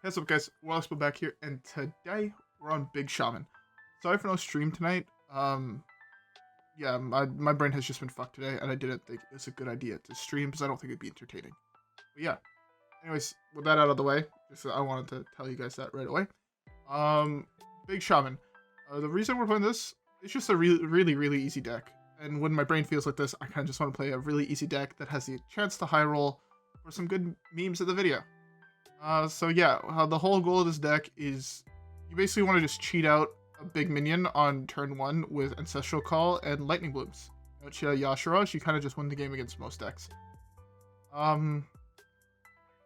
What's up, guys? Welcome back here, and today we're on Big Shaman. Sorry for no stream tonight. Yeah, my brain has just been fucked today, and I didn't think it was a good idea to stream because I don't think it'd be entertaining. But yeah, anyways, with that out of the way, just I wanted to tell you guys that right away. Big Shaman. The reason we're playing this, it's just a really easy deck, and when my brain feels like this, I kind of just want to play a really easy deck that has the chance to high roll for some good memes in the video. So yeah, the whole goal of this deck is you basically want to just cheat out a big minion on turn 1 with Ancestral Call and Lightning Blooms. You know, cheat out Yashiraj, you kind of just win the game against most decks.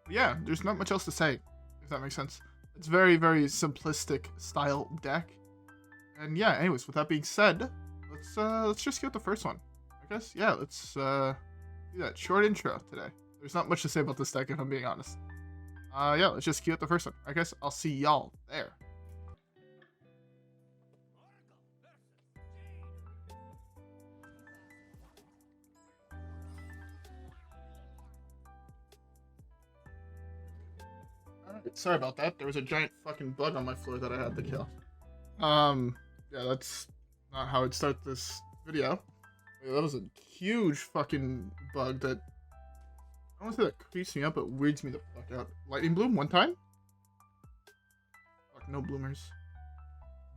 Yeah, there's not much else to say, if that makes sense. It's very simplistic style deck. And yeah, anyways, with that being said, let's just get the first one. I guess, yeah, let's do that short intro today. There's not much to say about this deck if I'm being honest. Yeah, let's just queue up the first one. I guess I'll see y'all there. Alright, sorry about that. There was a giant fucking bug on my floor that I had to kill. Yeah, that's not how I'd start this video. That was a huge fucking bug that I don't want to say that creeps me up, but weirds me the fuck out. Lightning Bloom one time? Fuck, no bloomers.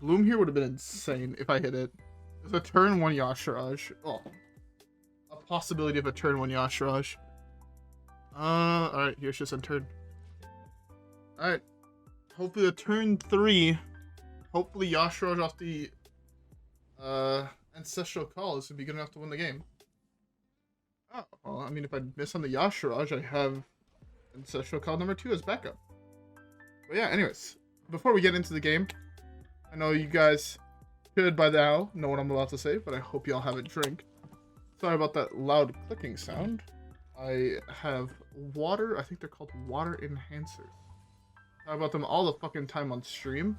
Bloom here would have been insane if I hit it. There's a turn 1 Yashiraj. Oh. A possibility of a turn 1 Yashiraj. Alright, here's just a turn. Alright. Hopefully the turn 3. Hopefully Yashiraj off the Ancestral Call is going to be good enough to win the game. Oh, well, I mean, if I miss on the Yashiraj, I have Ancestral Call number 2 as backup. But yeah, anyways, before we get into the game, I know you guys should by now know what I'm about to say, but I hope y'all have a drink. Sorry about that loud clicking sound. I have water, I think they're called water enhancers. Talk about them all the fucking time on stream.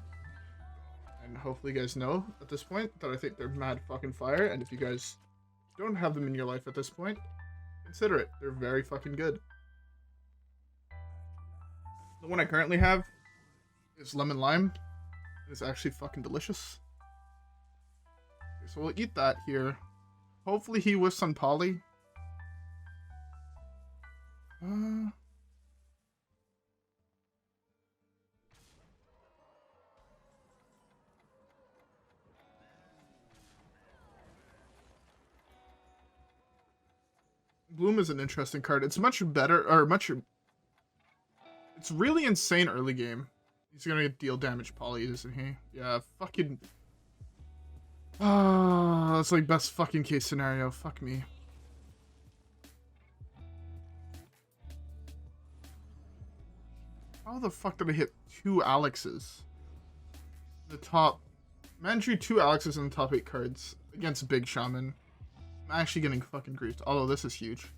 And hopefully you guys know at this point that I think they're mad fucking fire, and if you guys don't have them in your life at this point, consider it. They're very fucking good. The one I currently have is lemon lime. It's actually fucking delicious. Okay, so we'll eat that here. Hopefully he whiffs on Poly. Bloom is an interesting card. It's much better, or much... It's really insane early game. He's gonna deal damage Poly, isn't he? Yeah, fucking... that's like best fucking case scenario. Fuck me. How the fuck did I hit 2 Alexes? The top... Man drew 2 Alexes in the top 8 cards against Big Shaman. I'm actually getting fucking griefed, although this is huge.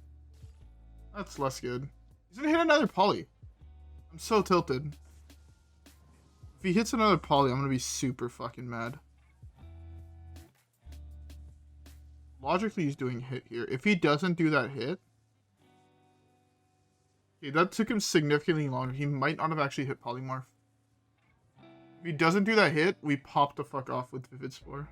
That's less good. He's gonna hit another Poly. I'm so tilted. If he hits another Poly, I'm gonna be super fucking mad. Logically, he's doing hit here. If he doesn't do that hit... Okay, that took him significantly longer. He might not have actually hit Polymorph. If he doesn't do that hit, we pop the fuck off with Vivid Spore.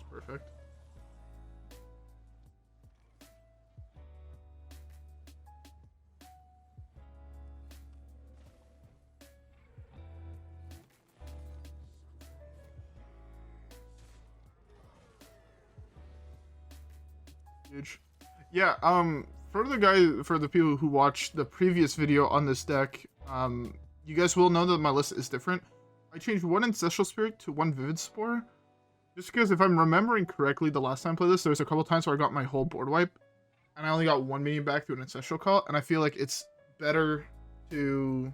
Perfect. Huge. Yeah, for the people who watched the previous video on this deck, you guys will know that my list is different. I changed 1 Ancestral Spirit to 1 Vivid Spore. Just because if I'm remembering correctly, the last time I played this, there was a couple times where I got my whole board wipe, and I only got 1 minion back through an Ancestral Call, and I feel like it's better to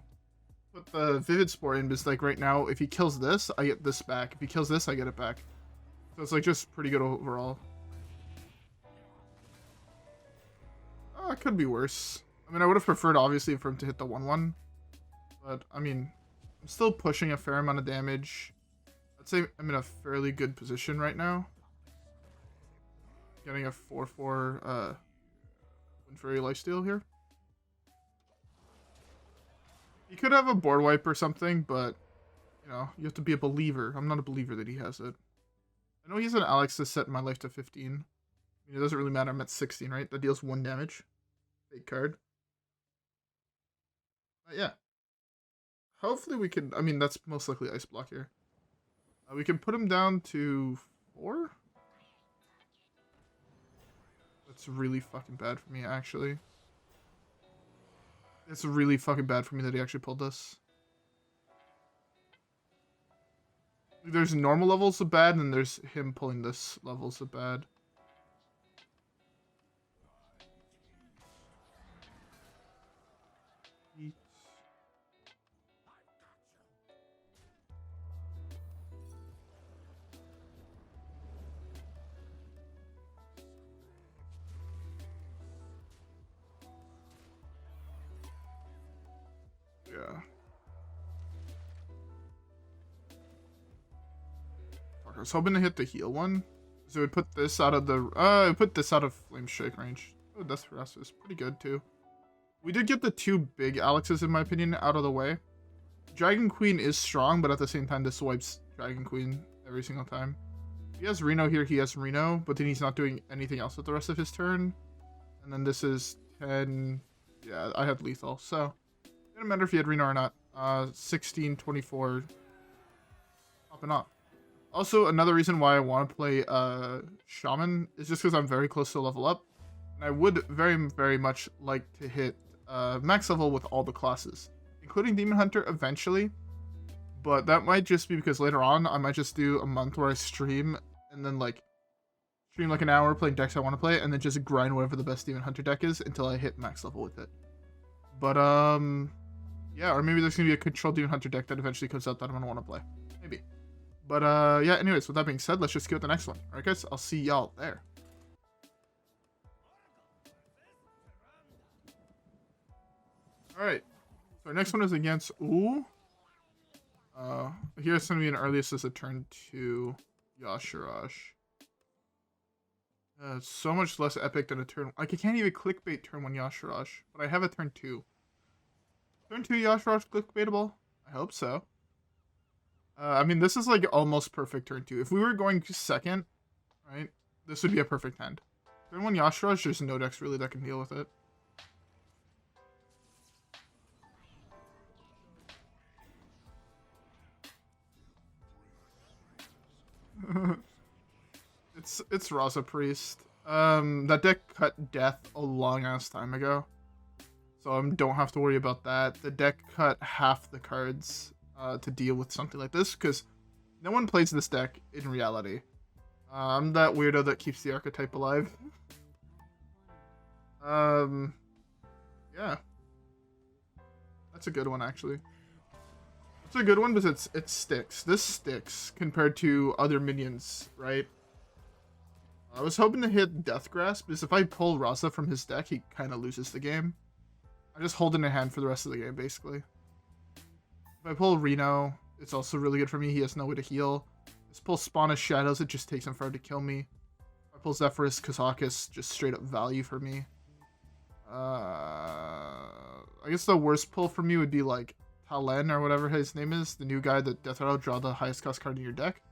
put the Vivid Spore in, because like right now, if he kills this, I get this back. If he kills this, I get it back. So it's like just pretty good overall. Oh, it could be worse. I mean, I would have preferred obviously for him to hit the 1/1, but I mean, I'm still pushing a fair amount of damage. I'd say I'm in a fairly good position right now. Getting a 4/4 Wind Fairy lifesteal here. He could have a board wipe or something, but you know, you have to be a believer. I'm not a believer that he has it. I know he's an Alex to set my life to 15. I mean, it doesn't really matter. I'm at 16, right? That deals 1 damage. Big card. Yeah. Hopefully we can... I mean, that's most likely Ice Block here. We can put him down to 4? That's really fucking bad for me, actually. It's really fucking bad for me that he actually pulled this. There's normal levels of bad, and there's him pulling this levels of bad. Yeah. I was hoping to hit the heal one. So we put this out of the put this out of Flame Strike range. Oh, Death Thrust is pretty good too. We did get the 2 big Alexes, in my opinion, out of the way. Dragon Queen is strong, but at the same time this wipes Dragon Queen every single time. He has Reno here, he has Reno, but then he's not doing anything else with the rest of his turn. And then this is 10. Yeah, I had lethal, so it didn't matter if he had Reno or not. 16, 24. Popping off. Also, another reason why I want to play Shaman is just because I'm very close to level up. And I would very, very much like to hit max level with all the classes, including Demon Hunter eventually. But that might just be because later on, I might just do a month where I stream and then like stream like an hour playing decks I want to play and then just grind whatever the best Demon Hunter deck is until I hit max level with it. But yeah, or maybe there's gonna be a controlled Demon Hunter deck that eventually comes out that I'm gonna want to play. Maybe. But yeah, anyways, with that being said, let's just get with the next one. Alright guys, I'll see y'all there. Alright. So our next one is against here's gonna be an earliest as a turn 2 Yashirash. It's so much less epic than a turn. Like I can't even clickbait turn 1 Yashirash, but I have a turn 2. Turn 2 Yashirash clickbaitable? I hope so. I mean, this is like almost perfect turn 2. If we were going second, right, this would be a perfect hand. Turn 1 Yashirash, there's no decks really that can deal with it. It's Rasa Priest. That deck cut death a long ass time ago, so I don't have to worry about that. The deck cut half the cards to deal with something like this because no one plays this deck in reality. I'm that weirdo that keeps the archetype alive. Yeah, that's a good one actually. It's a good one because it sticks. This sticks compared to other minions, right? I was hoping to hit Death Grasp, because if I pull Rasa from his deck, he kind of loses the game. I just hold in a hand for the rest of the game, basically. If I pull Reno, it's also really good for me. He has no way to heal. If I pull Spawn of Shadows, it just takes him forever to kill me. If I pull Zephyrus, Kazakis, just straight up value for me. I guess the worst pull for me would be like Talen or whatever his name is, the new guy that Death Rattle, draw the highest cost card in your deck.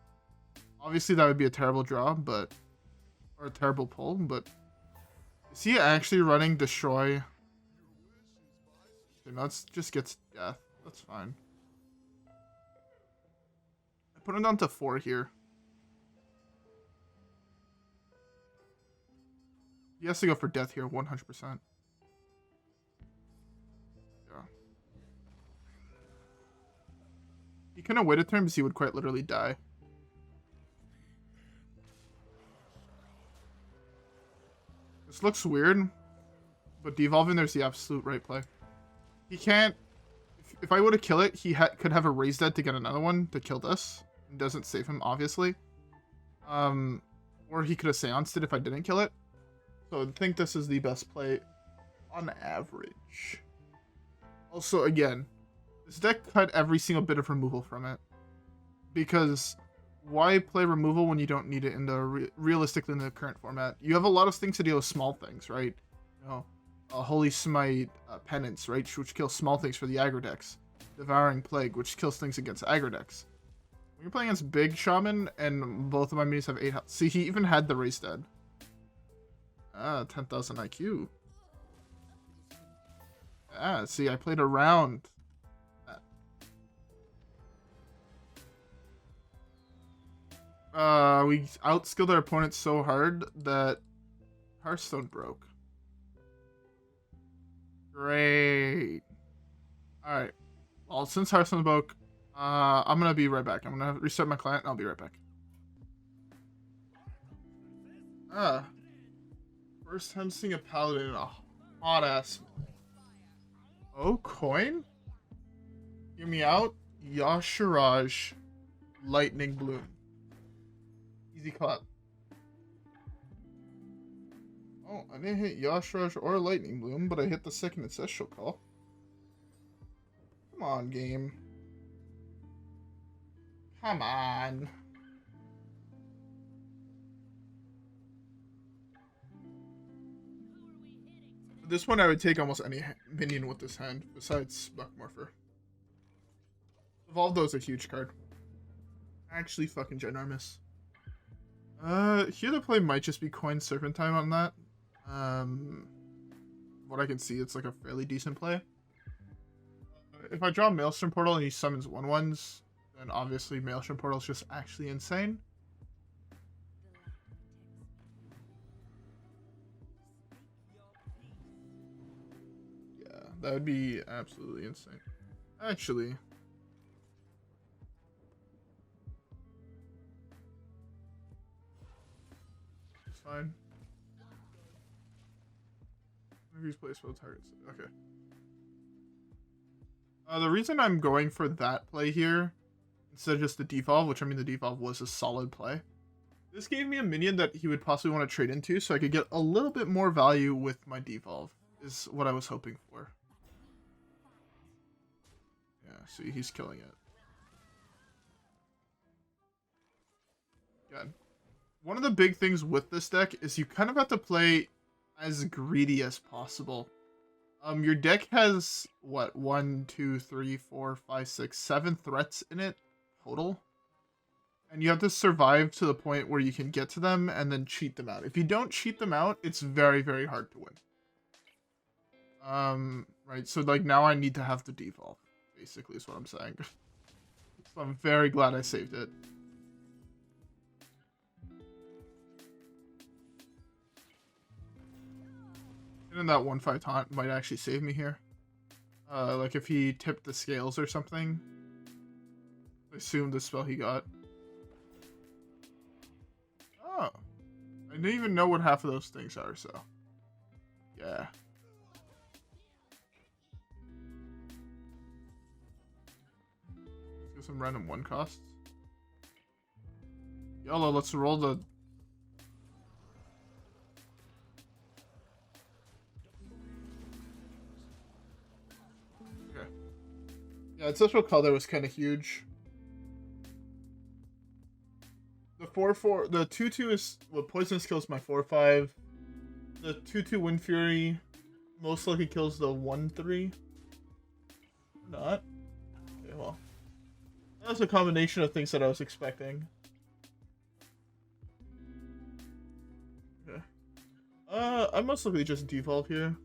Obviously that would be a terrible draw, but or a terrible pull, but is he actually running Destroy? Okay, no, it just gets death. That's fine. I put him down to 4 here. He has to go for death here, 100%. Yeah. He couldn't wait a turn because he would quite literally die. This looks weird, but devolving there's the absolute right play. He can't... If I were to kill it, he could have a raise dead to get another one to kill this. It doesn't save him, obviously. Or he could have seanced it if I didn't kill it. So I think this is the best play on average. Also, again, this deck cut every single bit of removal from it. Because why play removal when you don't need it in the realistically in the current format? You have a lot of things to deal with small things, right? You know, Holy Smite, Penance, right, which kills small things for the aggro decks. Devouring Plague, which kills things against aggro decks. When you're playing against Big Shaman, and both of my minis have 8 health. See, he even had the race dead. 10,000 IQ. See, I played around. We outskilled our opponent so hard that Hearthstone broke. Great. Alright. Well, since Hearthstone broke, I'm gonna be right back. I'm gonna reset my client and I'll be right back. First time seeing a paladin in a hot ass. Oh, coin? Hear me out. Yashiraj Lightning Bloom. Easy clap. Oh, I didn't hit Yashiraj or Lightning Bloom, but I hit the second Ancestral Call. Come on, game. Come on. This one I would take almost any minion with this hand, besides Muckmorpher. Devolve though is a huge card. Actually fucking ginormous. Here the play might just be coin Serpentine on that. What I can see, it's like a fairly decent play. If I draw Maelstrom Portal and he summons 1/1s, then obviously Maelstrom Portal is just actually insane. Yeah, that would be absolutely insane. Actually, it's fine. Maybe play spell targets. Okay. The reason I'm going for that play here, instead of just the Devolve, which I mean the Devolve was a solid play, this gave me a minion that he would possibly want to trade into, so I could get a little bit more value with my Devolve, is what I was hoping for. Yeah, see, he's killing it. Good. One of the big things with this deck is you kind of have to play as greedy as possible. Your deck has, what, 1, 2, 3, 4, 5, 6, 7 threats in it total. And you have to survive to the point where you can get to them and then cheat them out. If you don't cheat them out, it's very, very hard to win. Right, so like now I need to have the Devolve, basically is what I'm saying. So I'm very glad I saved it. And that 1/5 taunt might actually save me here. Like if he tipped the scales or something. I assume the spell he got. Oh. I didn't even know what half of those things are, so. Yeah. Let's get some random 1 costs. YOLO, let's roll the... Yeah, Ancestral Color was kind of huge. The 4/4, the 2/2 is what poisonous kills my 4/5. The 2/2 Wind Fury most likely kills the 1/3. Or not. Okay, well, that was a combination of things that I was expecting. Okay. I most likely just devolve here.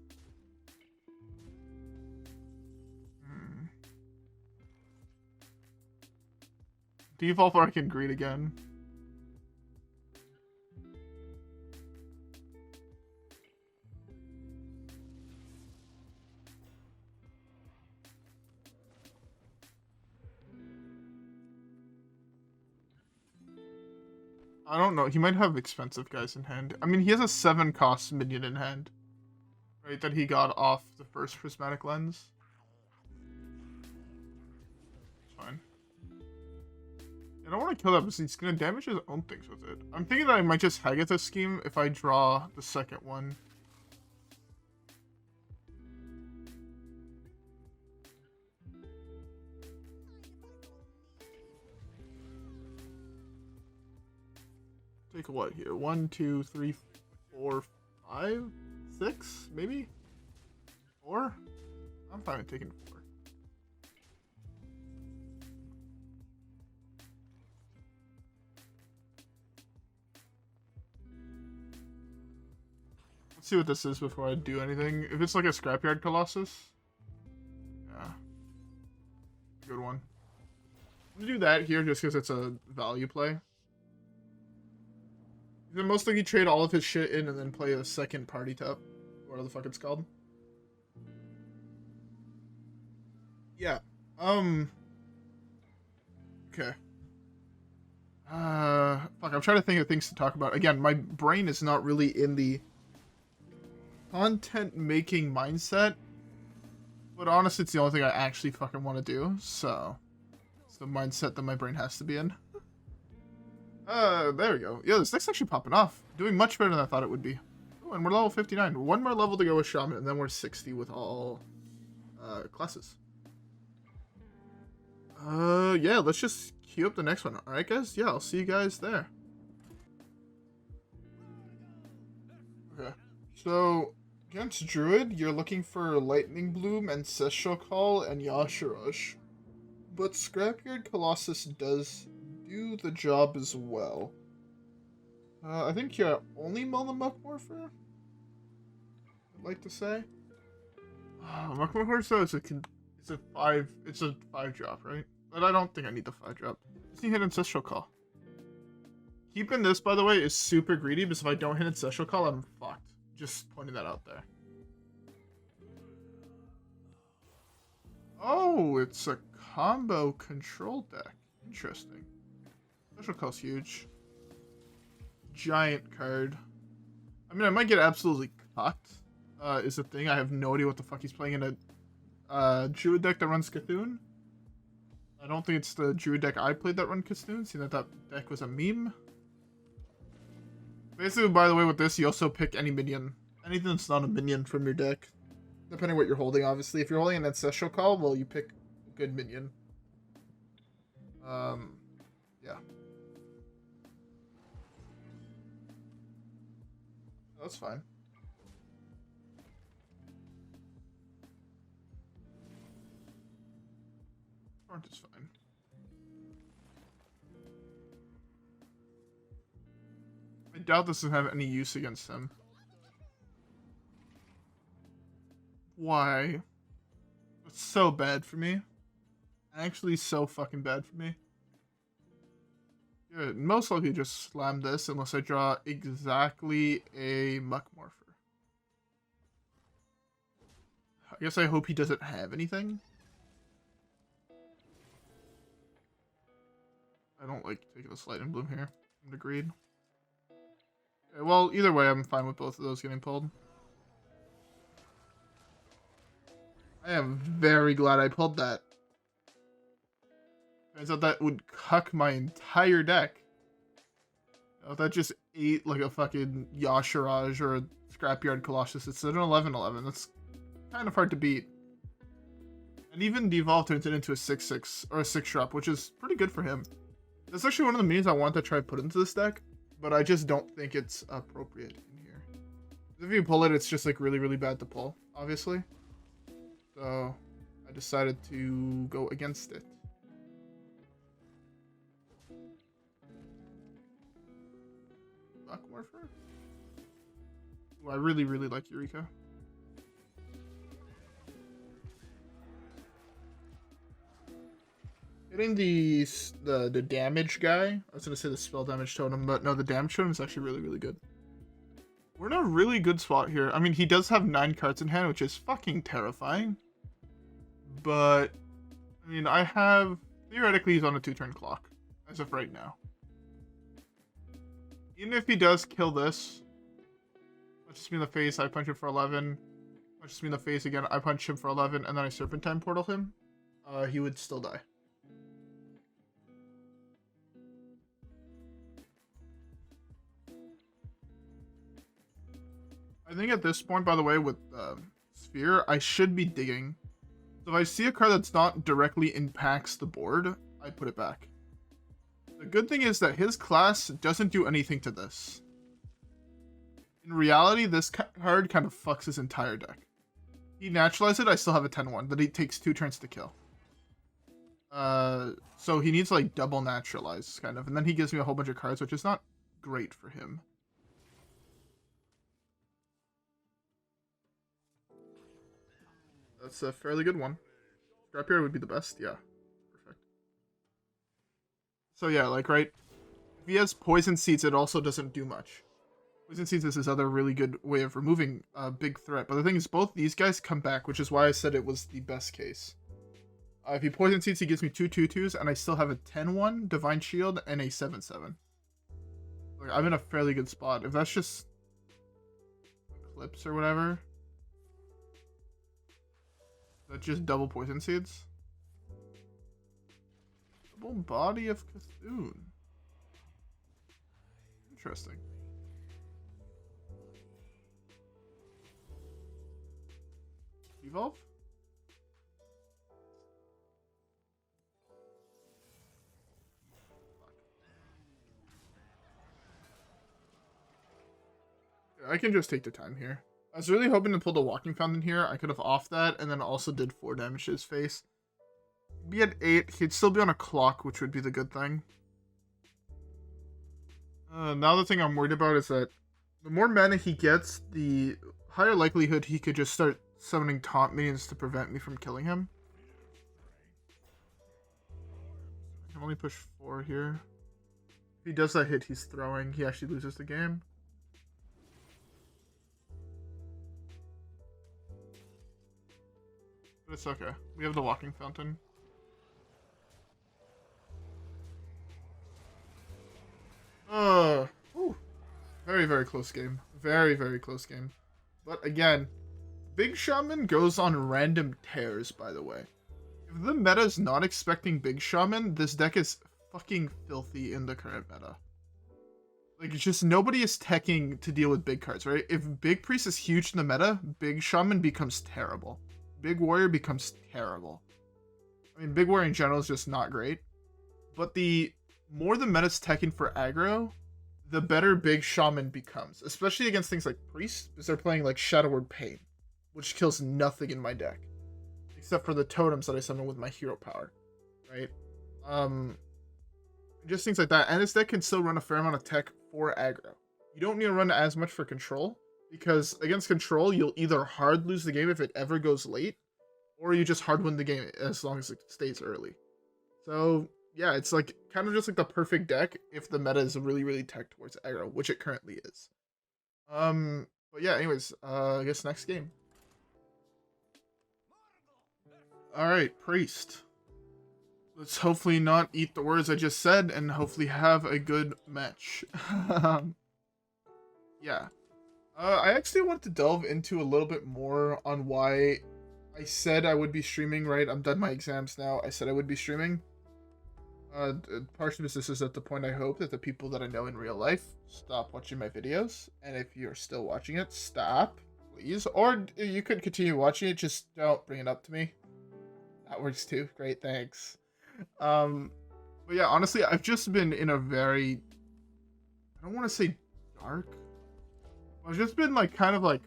Devolve or I can greed again. I don't know. He might have expensive guys in hand. I mean, he has a 7 cost minion in hand. Right, that he got off the first Prismatic Lens. It's fine. I don't want to kill that because he's going to damage his own things with it. I'm thinking that I might just Hagatha scheme if I draw the second one. take what here? 1, 2, 3, 4, 5, 6, maybe? 4? I'm fine with taking 4. Let's see what this is before I do anything. If it's like a Scrapyard Colossus, yeah, good one. I'm gonna do that here just because it's a value play. He's gonna most likely trade all of his shit in and then play a second party top, whatever the fuck it's called. Yeah. Okay. Fuck, I'm trying to think of things to talk about. Again, my brain is not really in the content making mindset, but honestly, it's the only thing I actually fucking want to do, so it's the mindset that my brain has to be in. There we go. Yeah, this deck's actually popping off. Doing much better than I thought it would be. Oh, and we're level 59. One more level to go with Shaman, and then we're 60 with all classes. Yeah, let's just queue up the next one. Alright, guys? Yeah, I'll see you guys there. Okay. So, against Druid, you're looking for Lightning Bloom, Ancestral Call, and Yashirash. But Scrapyard Colossus does do the job as well. I think you're only mull the Muckmorpher? I'd like to say. Muckmorpher, so it's a 5 drop, right? But I don't think I need the 5 drop. Just need to hit Ancestral Call. Keeping this, by the way, is super greedy, because if I don't hit Ancestral Call, I'm fucked. Just pointing that out there. Oh, it's a combo control deck. Interesting. Ancestral Call's huge. Giant card. I mean, I might get absolutely cocked. Is the thing. I have no idea what the fuck he's playing in a Druid deck that runs Cthulhu. I don't think it's the Druid deck I played that run Cthulhu, seeing that deck was a meme. Basically, by the way, with this, you also pick any minion. Anything that's not a minion from your deck. Depending on what you're holding, obviously. If you're holding an Ancestral Call, well, you pick a good minion. Yeah. That's fine. Torrent is fine. I doubt this will have any use against him. Why? It's so bad for me. Actually, so fucking bad for me. Good. Most likely just slam this unless I draw exactly a Muckmorpher. I guess I hope he doesn't have anything. I don't like taking the Lightning Bloom here. I'm agreed. Okay, well, either way, I'm fine with both of those getting pulled. I am very glad I pulled that. Turns out that would cuck my entire deck. You know, that just ate like a fucking Yashiraj or a Scrapyard Colossus. It's an 11/11. That's kind of hard to beat. And even Devolve turns it into a 6/6 or a 6-drop, which is pretty good for him. That's actually one of the minions I want to try to put into this deck, but I just don't think it's appropriate in here. If you pull it, it's just like really, really bad to pull, obviously. So I decided to go against it. Muckmorpher? Ooh, I really, really like Eureka. Hitting the damage guy. I was gonna say the spell damage totem, but no, the damage totem is actually really, really good. We're in a really good spot here. I mean, he does have 9 cards in hand, which is fucking terrifying. But, I mean, I have... Theoretically, he's on a 2-turn clock, as of right now. Even if he does kill this, punches me in the face, I punch him for 11. Punches me in the face again, I punch him for 11, and then I Serpentshrine Portal him. He would still die. I think at this point, by the way, with Sphere, I should be digging. So if I see a card that's not directly impacts the board, I put it back. The good thing is that his class doesn't do anything to this. In reality, this card kind of fucks his entire deck. He naturalized it, I still have a 10-1, but he takes 2 turns to kill. So he needs like double naturalize, kind of. And then he gives me a whole bunch of cards, which is not great for him. That's a fairly good one. Scrapyard would be the best, yeah. Perfect. So yeah, like, right, if he has Poison Seeds, it also doesn't do much. Poison Seeds is his other really good way of removing a big threat. But the thing is, both these guys come back, which is why I said it was the best case. If he Poison Seeds, he gives me 2 2/2s, and I still have a 10-1, Divine Shield, and a 7-7. Like, I'm in a fairly good spot. If that's just Eclipse or whatever, that's just double Poison Seeds. Double Body of Cthulhu. Interesting. Devolve? I can just take the time here. I was really hoping to pull the Walking Fountain here. I could have offed that and then also did 4 damage to his face. He'd be at 8. He'd still be on a clock, which would be the good thing. Now the thing I'm worried about is that the more mana he gets, the higher likelihood he could just start summoning taunt minions to prevent me from killing him. I can only push 4 here. If he does that hit he's throwing, he actually loses the game. But it's okay. We have the Walking Fountain. Very, very close game. Very, very close game. But again, Big Shaman goes on random tears, by the way. If the meta is not expecting Big Shaman, this deck is fucking filthy in the current meta. Like, it's just nobody is teching to deal with big cards, right? If Big Priest is huge in the meta, Big Shaman becomes terrible. Big Warrior becomes terrible. I mean, Big Warrior in general is just not great. But the more the meta's teching for aggro, the better Big Shaman becomes. Especially against things like Priest, because they're playing like Shadow Word Pain, which kills nothing in my deck. Except for the totems that I summon with my hero power. Right? Just things like that. And this deck can still run a fair amount of tech for aggro. You don't need to run as much for control, because against control, you'll either hard lose the game if it ever goes late, or you just hard win the game as long as it stays early. So yeah, it's like kind of just like the perfect deck if the meta is really, really tech towards aggro, which it currently is. But yeah, anyways, I guess next game. Alright, Priest. Let's hopefully not eat the words I just said and hopefully have a good match. Yeah. I actually wanted to delve into a little bit more on why I said I would be streaming, right? I'm done my exams now. I said I would be streaming. Partially because this is at the point I hope that the people that I know in real life stop watching my videos. And if you're still watching it, stop, please. Or you could continue watching it, just don't bring it up to me. That works too. Great, thanks. But yeah, honestly, I've just been in a very, I don't want to say dark. I've just been like kind of like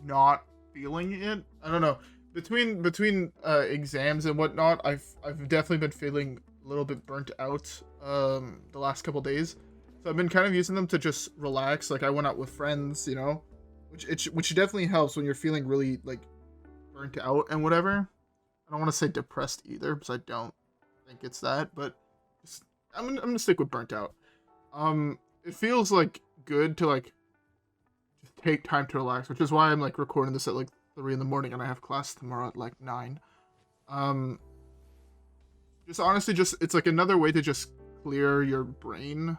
not feeling it. I don't know. Between exams and whatnot, I've definitely been feeling a little bit burnt out the last couple days. So I've been kind of using them to just relax. Like I went out with friends, you know, which definitely helps when you're feeling really like burnt out and whatever. I don't want to say depressed either, because I don't think it's that, but just, I'm gonna stick with burnt out. It feels like good to like just take time to relax, which is why I'm like recording this at like 3 in the morning and I have class tomorrow at like 9. Just honestly, just it's like another way to just clear your brain,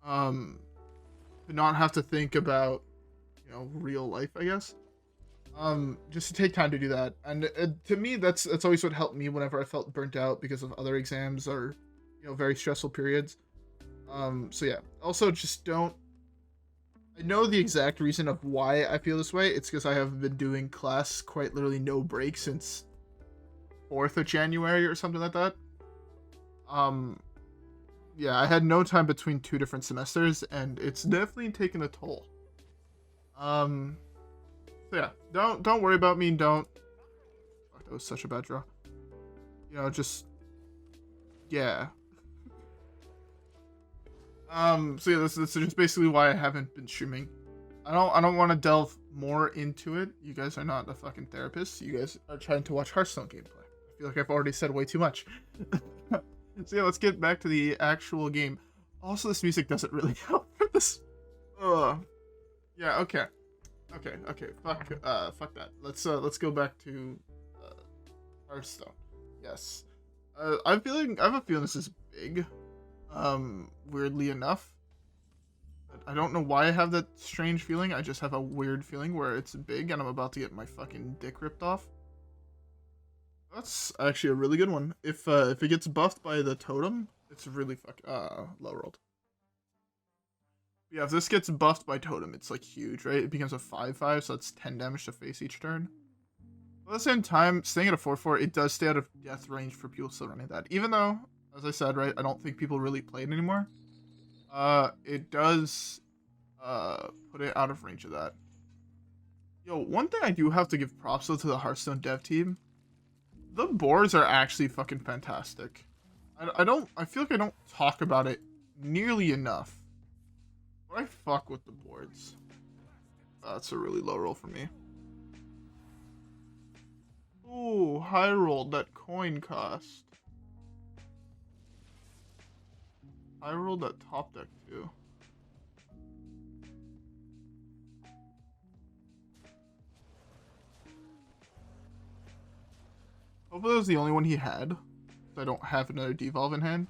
to not have to think about, you know, real life, I guess. Just to take time to do that. And to me, that's always what helped me whenever I felt burnt out because of other exams or, you know, very stressful periods. So yeah, also just don't, I know the exact reason of why I feel this way. It's because I have been doing class quite literally no break since 4th of January or something like that. yeah, I had no time between 2 different semesters, and it's definitely taken a toll. So yeah, don't worry about me. Don't. Fuck, that was such a bad draw. You know, just yeah. So yeah, this is just basically why I haven't been streaming. I don't want to delve more into it. You guys are not a fucking therapist. You guys are trying to watch Hearthstone gameplay. I feel like I've already said way too much. So yeah, let's get back to the actual game. Also, this music doesn't really help for this. Yeah, okay. Fuck that. Let's go back to Hearthstone. Yes. I have a feeling this is big. Weirdly enough. I don't know why I have that strange feeling. I just have a weird feeling where it's big and I'm about to get my fucking dick ripped off. That's actually a really good one. If it gets buffed by the totem, it's really low rolled. Yeah, if this gets buffed by totem, it's like huge, right? It becomes a 5/5, so that's 10 damage to face each turn. But at the same time, staying at a 4/4, it does stay out of death range for people still running that. Even though, as I said, right, I don't think people really play it anymore. It does put it out of range of that. Yo, one thing I do have to give props to the Hearthstone dev team. The boards are actually fucking fantastic. I feel like I don't talk about it nearly enough. But I fuck with the boards. That's a really low roll for me. Ooh, high rolled that coin cost. I rolled that top deck too. Hopefully that was the only one he had. So I don't have another Devolve in hand.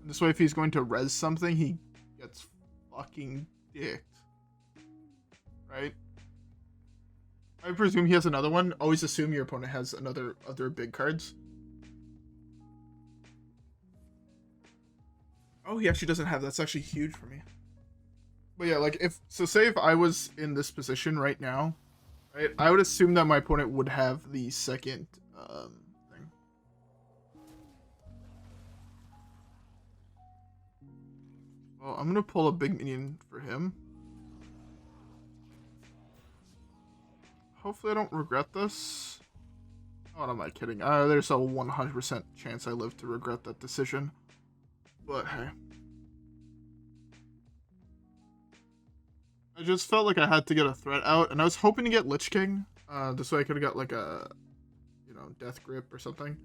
And this way if he's going to res something, he gets fucking dicked. Right? I presume he has another one. Always assume your opponent has other big cards. Oh, he actually doesn't have. That's actually huge for me. But yeah, like say if I was in this position right now, right, I would assume that my opponent would have the second thing. Well, I'm gonna pull a big minion for him. Hopefully I don't regret this. Oh, am I kidding? There's a 100% chance I live to regret that decision. But hey. I just felt like I had to get a threat out, and I was hoping to get Lich King. This way I could have got like a, Death Grip or something.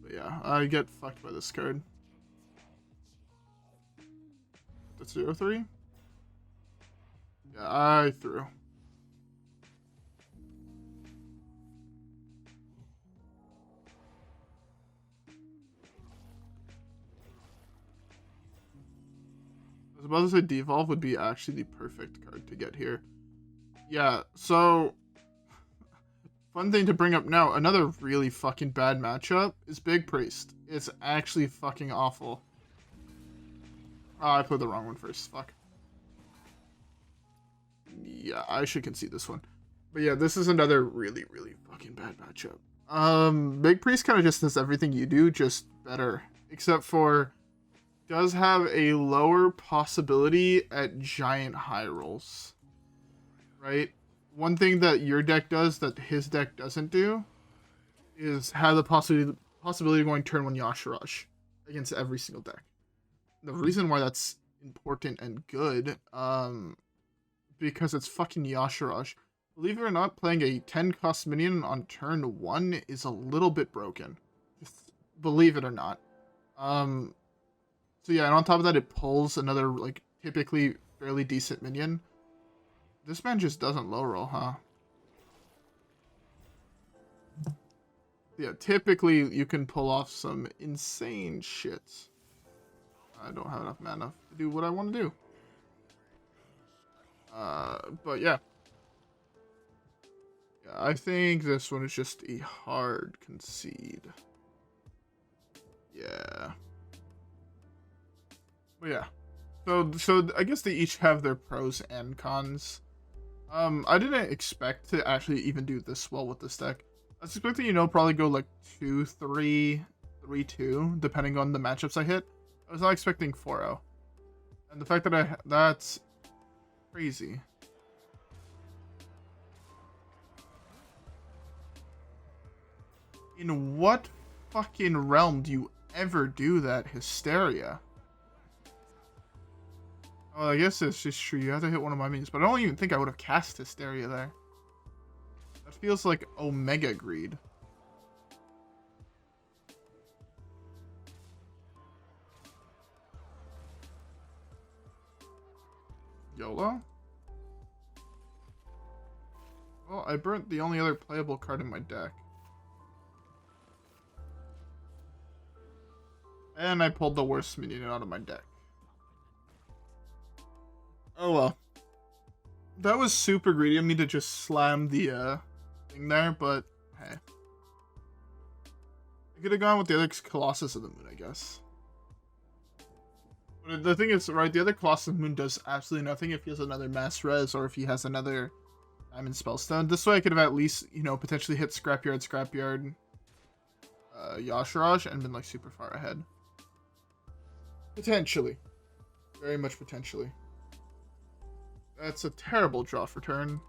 But yeah, I get fucked by this card. That's 0-3? Yeah, I threw. I was about to say Devolve would be actually the perfect card to get here. Yeah, so fun thing to bring up now, another really fucking bad matchup is Big Priest. It's actually fucking awful. Oh, I put the wrong one first. Fuck. Yeah, I should concede this one. But yeah, this is another really, really fucking bad matchup. Big Priest kind of just does everything you do, just better. Except for does have a lower possibility at giant high rolls. Right? One thing that your deck does that his deck doesn't do is have the possibility of going turn 1 Yashiraj against every single deck. The reason why that's important and good, because it's fucking Yashiraj. Believe it or not, playing a 10 cost minion on turn 1 is a little bit broken. Just believe it or not. So yeah, and on top of that, it pulls another, like, typically fairly decent minion. This man just doesn't low roll, huh? Yeah, typically you can pull off some insane shit. I don't have enough mana to do what I want to do. But yeah. Yeah, I think this one is just a hard concede. Yeah. But yeah. So I guess they each have their pros and cons. I didn't expect to actually even do this well with this deck. I was expecting, probably go like 2-3, 3-2, depending on the matchups I hit. I was not expecting 4-0. And the fact that that's crazy. In what fucking realm do you ever do that, Hysteria? Oh, I guess it's just true. You have to hit one of my minions, but I don't even think I would have cast Hysteria there. That feels like Omega Greed. YOLO? Well, I burnt the only other playable card in my deck. And I pulled the worst minion out of my deck. Oh well. That was super greedy of me to just slam the thing there, but hey. I could have gone with the other Colossus of the Moon, I guess. But the thing is, right, the other Colossus of the Moon does absolutely nothing if he has another Mass Res or if he has another Diamond Spellstone. This way I could have at least, you know, potentially hit Scrapyard, Yashiraj and been like super far ahead. Potentially. Very much potentially. That's a terrible draw for turn.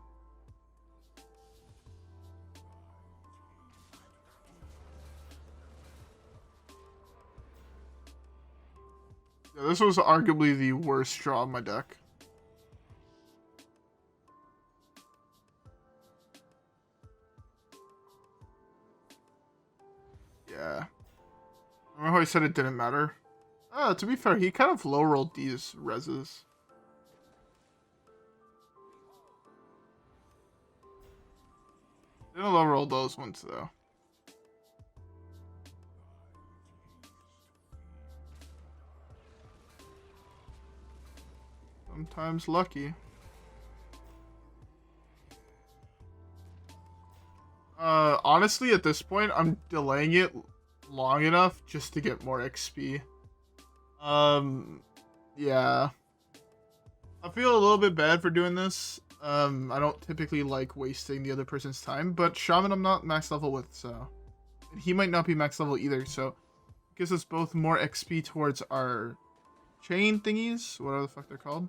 Yeah, this was arguably the worst draw of my deck. Yeah. Remember how I said it didn't matter? To be fair, he kind of low-rolled these reses. Didn't low-roll those ones, though. Sometimes lucky. Honestly, at this point, I'm delaying it long enough just to get more XP. Yeah. I feel a little bit bad for doing this. I don't typically like wasting the other person's time, but Shaman I'm not max level with, so. And he might not be max level either, so it gives us both more XP towards our chain thingies, whatever the fuck they're called.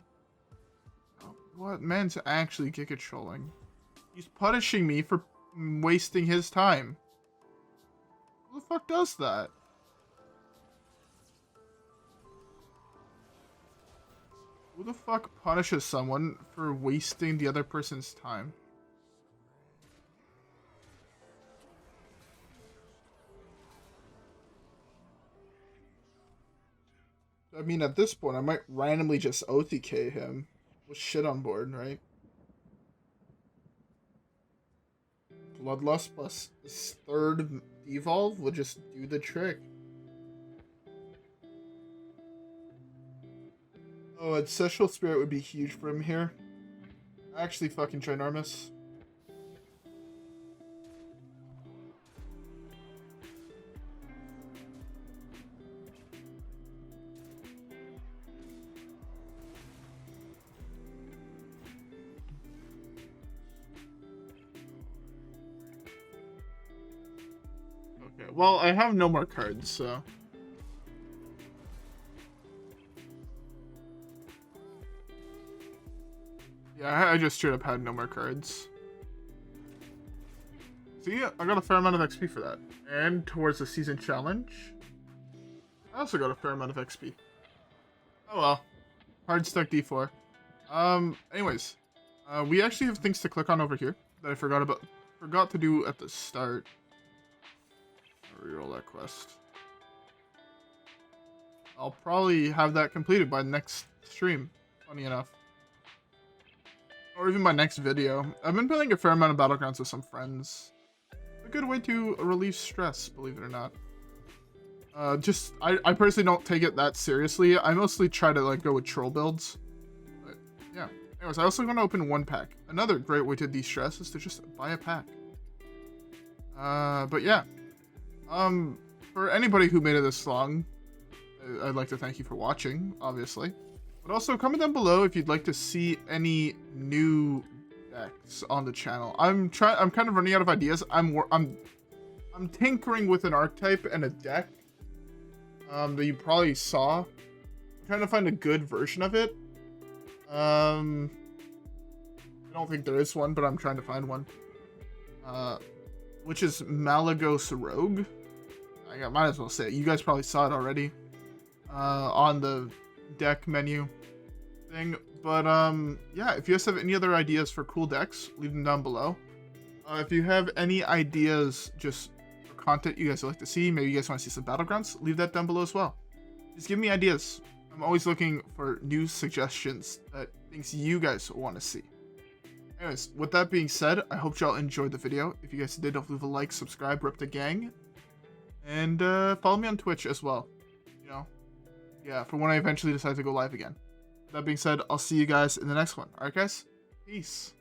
Oh, what? Man's actually Giga trolling. He's punishing me for wasting his time. Who the fuck does that? Who the fuck punishes someone for wasting the other person's time? I mean, at this point, I might randomly just OTK him with shit on board, right? Bloodlust plus this third Devolve would just do the trick. Oh, Ancestral Spirit would be huge for him here. Actually fucking ginormous. Okay, well, I have no more cards, so... Yeah, I just straight up had no more cards. See, I got a fair amount of XP for that. And towards the season challenge, I also got a fair amount of XP. Oh well. Hard stuck D4. Anyways. We actually have things to click on over here that I forgot to do at the start. I'll reroll that quest. I'll probably have that completed by next stream, funny enough. Or even my next video. I've been playing a fair amount of Battlegrounds with some friends. A good way to relieve stress, believe it or not. I personally don't take it that seriously. I mostly try to like go with troll builds. But yeah. Anyways, I also want to open one pack. Another great way to de-stress is to just buy a pack. But yeah. For anybody who made it this long, I'd like to thank you for watching, obviously. But also comment down below if you'd like to see any new decks on the channel. I'm kind of running out of ideas. I'm tinkering with an archetype and a deck that you probably saw trying to find a good version of it. I don't think there is one, but I'm trying to find one. Which is Malagos Rogue. I might as well say it. You guys probably saw it already. On the deck menu thing. But, yeah, if you guys have any other ideas for cool decks, leave them down below. If you have any ideas just for content you guys would like to see, maybe you guys want to see some Battlegrounds, leave that down below as well. Just give me ideas. I'm always looking for new suggestions, things you guys want to see. Anyways, with that being said, I hope y'all enjoyed the video. If you guys did, don't leave a like, subscribe, rip the gang. And follow me on Twitch as well. You know, yeah, for when I eventually decide to go live again. That being said, I'll see you guys in the next one. Alright guys? Peace.